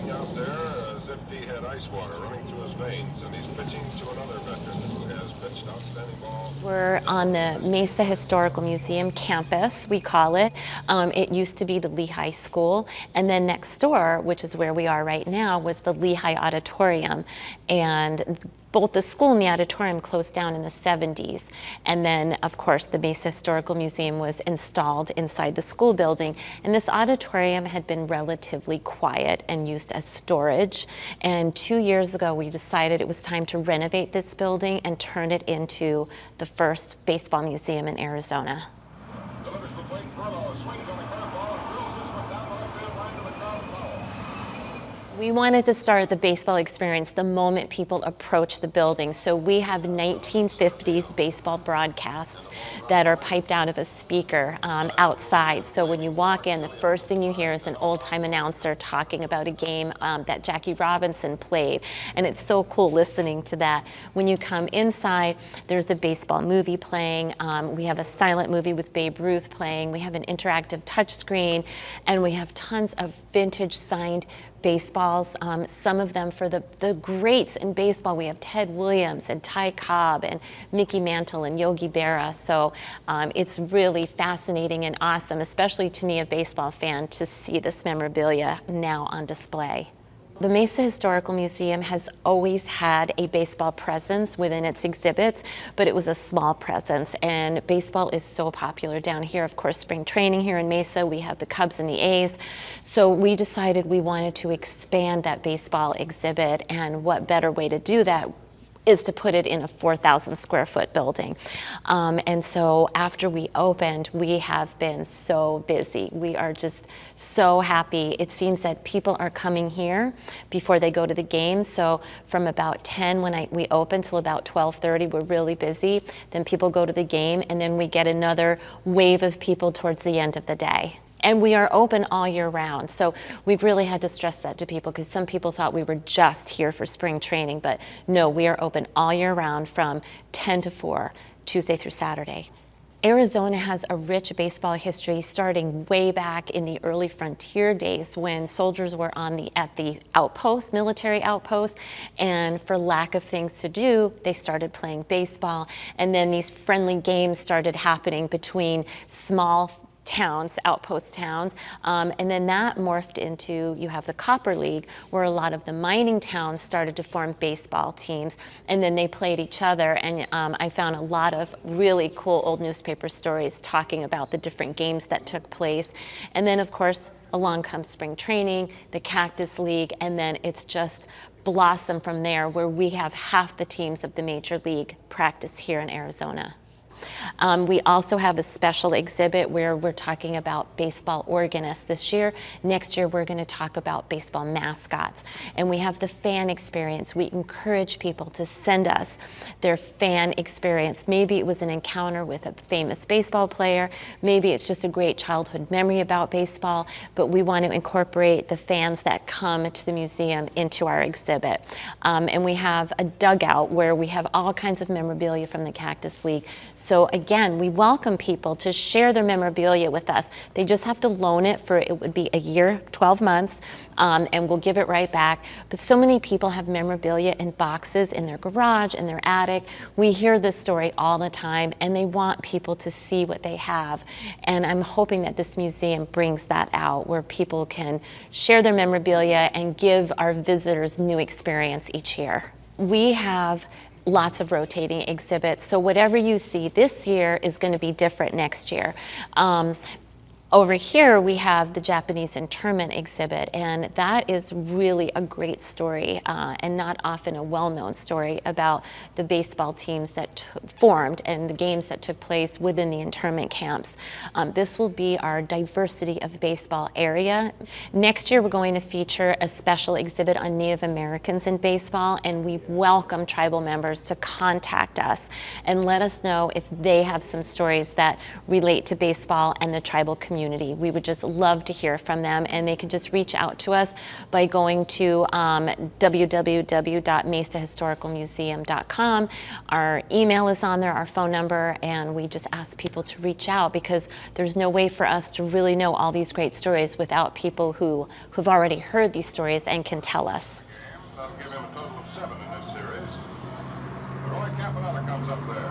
sitting out there as if he had ice water running through his veins, and he's pitching to another veteran who has pitched outstanding balls. We're on the Mesa Historical Museum campus, we call it. It used to be the Lehi School, and then next door, which is where we are right now, was the Lehi Auditorium. And both the school and the auditorium closed down in the 70s. And then, of course, the Mesa Historical Museum was installed inside the school building. And this auditorium had been relatively quiet and used as storage. And 2 years ago, we decided it was time to renovate this building and turn it into the first baseball museum in Arizona. Delivers the plate, Picciuolo swings on the curveball and drills this one down the right field line to the ground foul. We wanted to start the baseball experience the moment people approach the building. So we have 1950s baseball broadcasts that are piped out of a speaker outside. So when you walk in, the first thing you hear is an old-time announcer talking about a game that Jackie Robinson played. And it's so cool listening to that. When you come inside, there's a baseball movie playing. We have a silent movie with Babe Ruth playing. We have an interactive touchscreen. And we have tons of vintage signed baseballs, some of them for the greats in baseball. We have Ted Williams and Ty Cobb and Mickey Mantle and Yogi Berra. So it's really fascinating and awesome, especially to me, a baseball fan, to see this memorabilia now on display. The Mesa Historical Museum has always had a baseball presence within its exhibits, but it was a small presence, and baseball is so popular down here. Of course, spring training here in Mesa, we have the Cubs and the A's, so we decided we wanted to expand that baseball exhibit, and what better way to do that is to put it in a 4,000 square foot building. And so after we opened, we have been so busy. We are just so happy. It seems that people are coming here before they go to the games. So from about 10 when we open till about 12:30, we're really busy. Then people go to the game, and then we get another wave of people towards the end of the day. And we are open all year round. So we've really had to stress that to people, because some people thought we were just here for spring training, but no, we are open all year round from 10 to 4, Tuesday through Saturday. Arizona has a rich baseball history starting way back in the early frontier days when soldiers were at the outpost, military outpost, and for lack of things to do, they started playing baseball. And then these friendly games started happening between small towns, outpost towns, and then that morphed into, you have the Copper League, where a lot of the mining towns started to form baseball teams, and then they played each other. And I found a lot of really cool old newspaper stories talking about the different games that took place. And then, of course, along comes spring training, the Cactus League, and then it's just blossomed from there, where we have half the teams of the Major League practice here in Arizona. We also have a special exhibit where we're talking about baseball organists this year. Next year, we're going to talk about baseball mascots. And we have the fan experience. We encourage people to send us their fan experience. Maybe it was an encounter with a famous baseball player. Maybe it's just a great childhood memory about baseball. But we want to incorporate the fans that come to the museum into our exhibit. And we have a dugout where we have all kinds of memorabilia from the Cactus League. So again, we welcome people to share their memorabilia with us. They just have to loan it for, it would be a year, 12 months, and we'll give it right back. But so many people have memorabilia in boxes in their garage, in their attic. We hear this story all the time, and they want people to see what they have. And I'm hoping that this museum brings that out, where people can share their memorabilia and give our visitors new experience each year. We have lots of rotating exhibits, so whatever you see this year is going to be different next year. Over here we have the Japanese internment exhibit, and that is really a great story, and not often a well-known story about the baseball teams that formed and the games that took place within the internment camps. This will be our diversity of baseball area. Next year we're going to feature a special exhibit on Native Americans in baseball, and we welcome tribal members to contact us and let us know if they have some stories that relate to baseball and the tribal community community. We would just love to hear from them, and they can just reach out to us by going to www.mesahistoricalmuseum.com. Our email is on there, our phone number, and we just ask people to reach out because there's no way for us to really know all these great stories without people who've already heard these stories and can tell us. That'll give him a total of 7 in this series. Roy Campanella comes up there.